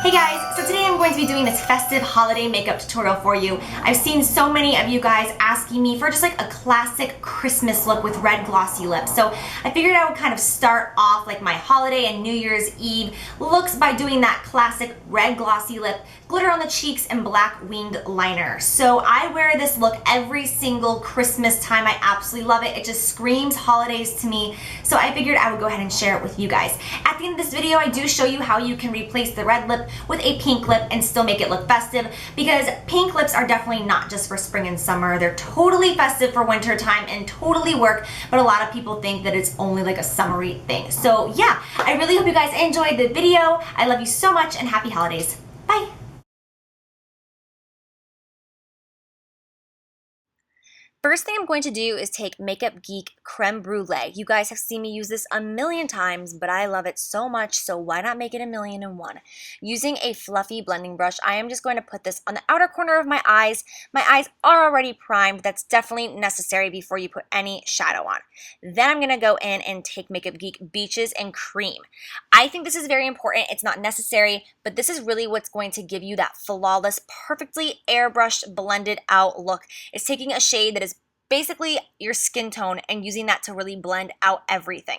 Hey guys, so today I'm going to be doing this festive holiday makeup tutorial for you. I've seen so many of you guys asking me for just like a classic Christmas look with red glossy lips. So I figured I would kind of start off like my holiday and New Year's Eve looks by doing that classic red glossy lip, glitter on the cheeks, and black winged liner. So I wear this look every single Christmas time. I absolutely love it. It just screams holidays to me. So I figured I would go ahead and share it with you guys. At the end of this video, I do show you how you can replace the red lip with a pink lip and still make it look festive, because pink lips are definitely not just for spring and summer. They're totally festive for winter time and totally work, but a lot of people think that it's only like a summery thing. So yeah, I really hope you guys enjoyed the video. I love you so much and happy holidays. Bye. First thing I'm going to do is take Makeup Geek Creme Brulee. You guys have seen me use this a million times, but I love it so much, so why not make it 1,000,001? Using a fluffy blending brush, I am just going to put this on the outer corner of my eyes. My eyes are already primed. That's definitely necessary before you put any shadow on. Then I'm going to go in and take Makeup Geek Beaches and Cream. I think this is very important. It's not necessary, but this is really what's going to give you that flawless, perfectly airbrushed, blended out look. It's taking a shade that is basically your skin tone and using that to really blend out everything.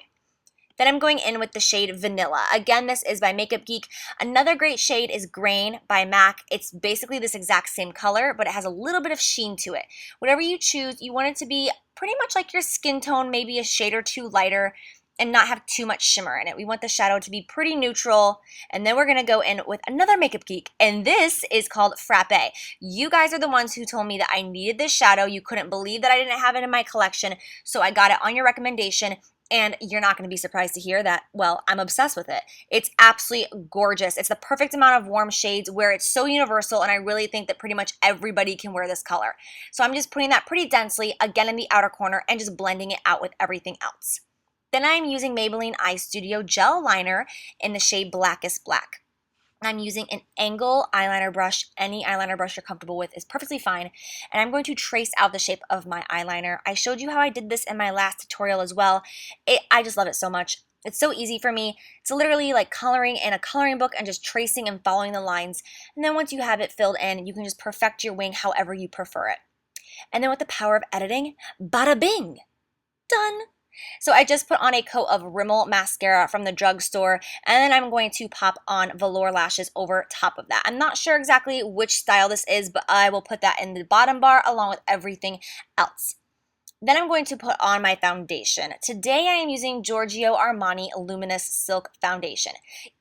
Then I'm going in with the shade Vanilla. Again, this is by Makeup Geek. Another great shade is Grain by MAC. It's basically this exact same color, but it has a little bit of sheen to it. Whatever you choose, you want it to be pretty much like your skin tone, maybe a shade or two lighter, and not have too much shimmer in it. We want the shadow to be pretty neutral. And then we're gonna go in with another Makeup Geek, and this is called Frappe. You guys are the ones who told me that I needed this shadow. You couldn't believe that I didn't have it in my collection, so I got it on your recommendation, and you're not gonna be surprised to hear that, well, I'm obsessed with it. It's absolutely gorgeous. It's the perfect amount of warm shades where it's so universal, and I really think that pretty much everybody can wear this color. So I'm just putting that pretty densely, again in the outer corner, and just blending it out with everything else. Then I'm using Maybelline Eye Studio Gel Liner in the shade Blackest Black. I'm using an angle eyeliner brush. Any eyeliner brush you're comfortable with is perfectly fine. And I'm going to trace out the shape of my eyeliner. I showed you how I did this in my last tutorial as well. I just love it so much. It's so easy for me. It's literally like coloring in a coloring book and just tracing and following the lines. And then once you have it filled in, you can just perfect your wing however you prefer it. And then with the power of editing, bada bing, done. So I just put on a coat of Rimmel mascara from the drugstore, and then I'm going to pop on Velour Lashes over top of that. I'm not sure exactly which style this is, but I will put that in the bottom bar along with everything else. Then I'm going to put on my foundation. Today I am using Giorgio Armani Luminous Silk Foundation.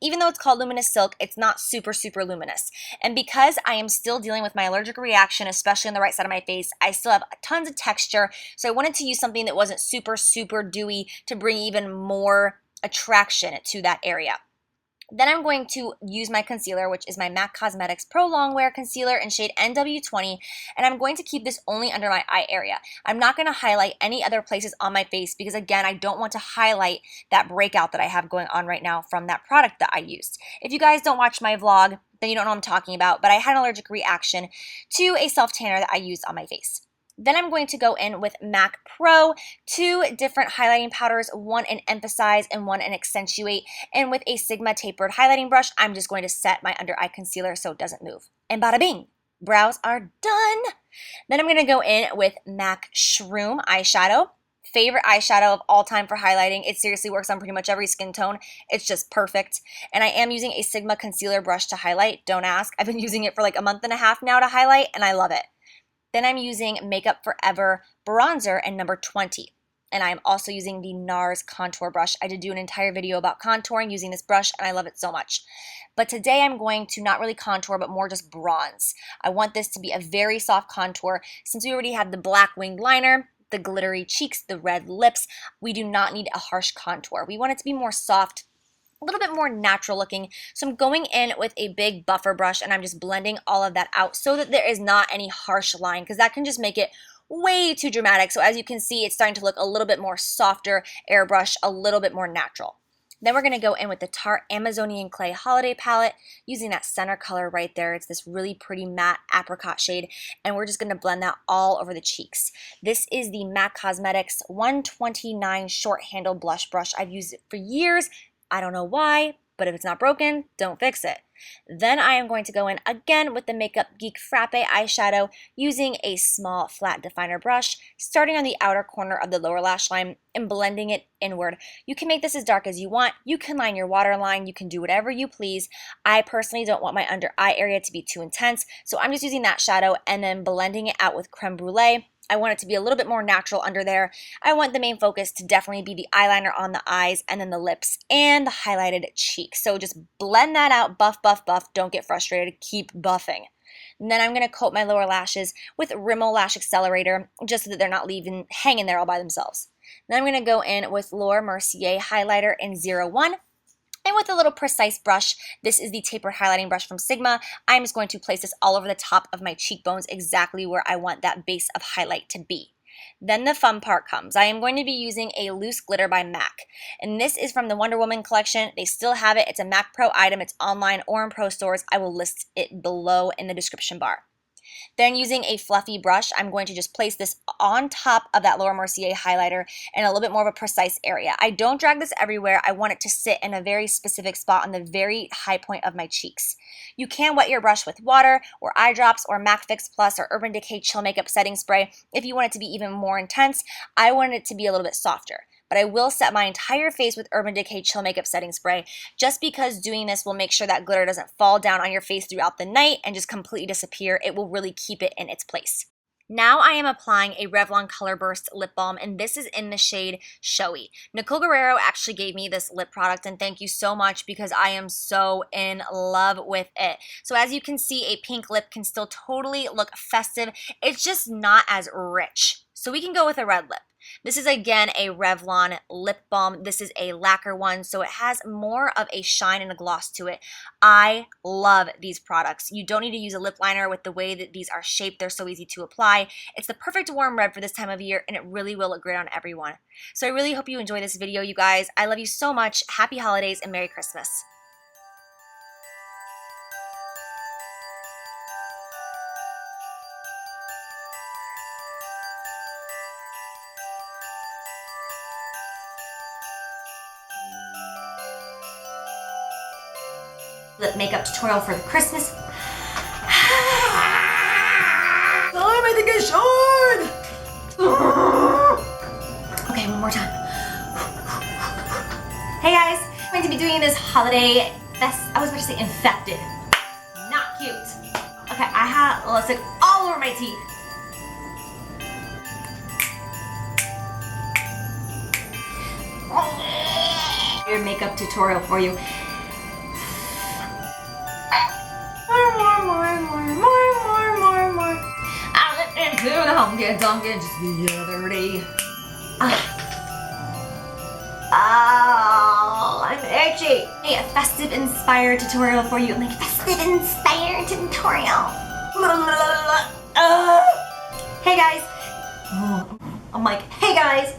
Even though it's called Luminous Silk, it's not super luminous. And because I am still dealing with my allergic reaction, especially on the right side of my face, I still have tons of texture. So I wanted to use something that wasn't super dewy to bring even more attraction to that area. Then I'm going to use my concealer, which is my MAC Cosmetics Pro Longwear Concealer in shade NW20, and I'm going to keep this only under my eye area. I'm not going to highlight any other places on my face because, again, I don't want to highlight that breakout that I have going on right now from that product that I used. If you guys don't watch my vlog, then you don't know what I'm talking about, but I had an allergic reaction to a self-tanner that I used on my face. Then I'm going to go in with MAC Pro, 2 different highlighting powders, one in Emphasize and one in Accentuate. And with a Sigma tapered highlighting brush, I'm just going to set my under eye concealer so it doesn't move. And bada bing, brows are done. Then I'm going to go in with MAC Shroom eyeshadow. Favorite eyeshadow of all time for highlighting. It seriously works on pretty much every skin tone. It's just perfect. And I am using a Sigma concealer brush to highlight. Don't ask. I've been using it for like a month and a half now to highlight, and I love it. Then I'm using Makeup Forever bronzer in number 20. And I'm also using the NARS contour brush. I did do an entire video about contouring using this brush, and I love it so much. But today I'm going to not really contour, but more just bronze. I want this to be a very soft contour. Since we already have the black winged liner, the glittery cheeks, the red lips, we do not need a harsh contour. We want it to be more soft, a little bit more natural looking. So I'm going in with a big buffer brush and I'm just blending all of that out so that there is not any harsh line, because that can just make it way too dramatic. So as you can see, it's starting to look a little bit more softer, airbrush, a little bit more natural. Then we're going to go in with the Tarte Amazonian Clay Holiday Palette using that center color right there. It's this really pretty matte apricot shade, and we're just going to blend that all over the cheeks. This is the MAC Cosmetics 129 Short Handle Blush Brush. I've used it for years. I don't know why, but if it's not broken, don't fix it. Then I am going to go in again with the Makeup Geek Frappe eyeshadow using a small flat definer brush, starting on the outer corner of the lower lash line and blending it inward. You can make this as dark as you want. You can line your waterline. You can do whatever you please. I personally don't want my under eye area to be too intense, so I'm just using that shadow and then blending it out with creme brulee. I want it to be a little bit more natural under there. I want the main focus to definitely be the eyeliner on the eyes and then the lips and the highlighted cheeks. So just blend that out, buff, buff, buff. Don't get frustrated. Keep buffing. And then I'm going to coat my lower lashes with Rimmel Lash Accelerator just so that they're not hanging there all by themselves. Then I'm going to go in with Laura Mercier highlighter in 01. And with a little precise brush, this is the tapered highlighting brush from Sigma. I'm just going to place this all over the top of my cheekbones, exactly where I want that base of highlight to be. Then the fun part comes. I am going to be using a loose glitter by MAC. And this is from the Wonder Woman collection. They still have it. It's a MAC Pro item. It's online or in pro stores. I will list it below in the description bar. Then using a fluffy brush, I'm going to just place this on top of that Laura Mercier highlighter in a little bit more of a precise area. I don't drag this everywhere. I want it to sit in a very specific spot on the very high point of my cheeks. You can wet your brush with water or eye drops or MAC Fix Plus or Urban Decay Chill Makeup Setting Spray if you want it to be even more intense. I want it to be a little bit softer. But I will set my entire face with Urban Decay Chill Makeup Setting Spray just because doing this will make sure that glitter doesn't fall down on your face throughout the night and just completely disappear. It will really keep it in its place. Now I am applying a Revlon Colorburst lip balm, and this is in the shade Showy. Nicole Guerrero actually gave me this lip product, and thank you so much because I am so in love with it. So as you can see, a pink lip can still totally look festive. It's just not as rich. So we can go with a red lip. This is again a Revlon lip balm. This is a lacquer one, so it has more of a shine and a gloss to it. I love these products. You don't need to use a lip liner with the way that these are shaped. They're so easy to apply. It's the perfect warm red for this time of year, and it really will look great on everyone. So I really hope you enjoy this video, you guys. I love you so much. Happy holidays and Merry Christmas. Lip makeup tutorial for the Christmas. I think I should. Okay, one more time. Hey guys, I'm going to be doing this holiday I was about to say infected. Not cute. Okay, I have lipstick all over my teeth. Your makeup tutorial for you. I went into the Honky Tonkin just the other day. Oh, I'm itchy. Hey, a festive inspired tutorial for you. I'm like, festive inspired tutorial. Hey guys. I'm like, hey guys.